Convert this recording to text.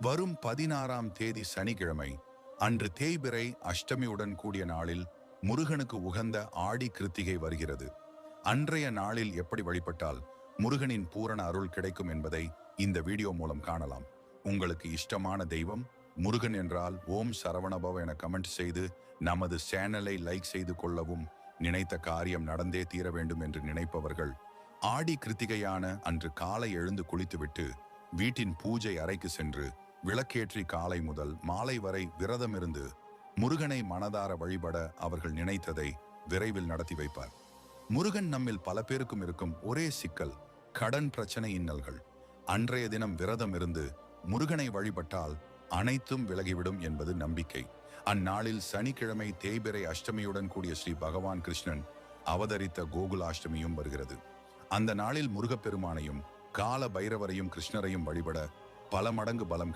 வரும் 16ஆம் தேதி சனிக்கிழமை அன்று தேய்பிறை அஷ்டமியுடன் கூடிய நாளில் முருகனுக்கு உகந்த ஆடி கிருத்திகை வருகிறது. அன்றைய நாளில் எப்படி வழிபட்டால் முருகனின் பூரண அருள் கிடைக்கும் என்பதை இந்த வீடியோ மூலம் காணலாம். உங்களுக்கு இஷ்டமான தெய்வம் முருகன் என்றால் ஓம் சரவணபவ என கமெண்ட் செய்து நமது சேனலை லைக் செய்து கொள்ளவும், நினைத்த காரியம் நடந்தே தீர வேண்டும் என்று நினைப்பவர்கள் ஆடி கிருத்திகையான அன்று காலை எழுந்து குளித்துவிட்டு வீட்டின் பூஜை அறைக்கு சென்று விளக்கேற்றி காலை முதல் மாலை வரை விரதமிருந்து முருகனை மனதார வழிபட அவர்கள் நினைத்ததை விரைவில் நடத்தி வைப்பார். முருகன் நம்மில் பல பேருக்கும் இருக்கும் ஒரே சிக்கல் கடன் பிரச்சனை இன்னல்கள். அன்றைய தினம் விரதம் இருந்து முருகனை வழிபட்டால் அனைத்தும் விலகிவிடும் என்பது நம்பிக்கை. அந்நாளில் சனிக்கிழமை தேய்பிறை அஷ்டமியுடன் கூடிய ஸ்ரீ பகவான் கிருஷ்ணன் அவதரித்த கோகுலாஷ்டமியும் வருகிறது. அந்த நாளில் முருகப்பெருமானையும் கால பைரவரையும் கிருஷ்ணரையும் வழிபட பல மடங்கு பலம்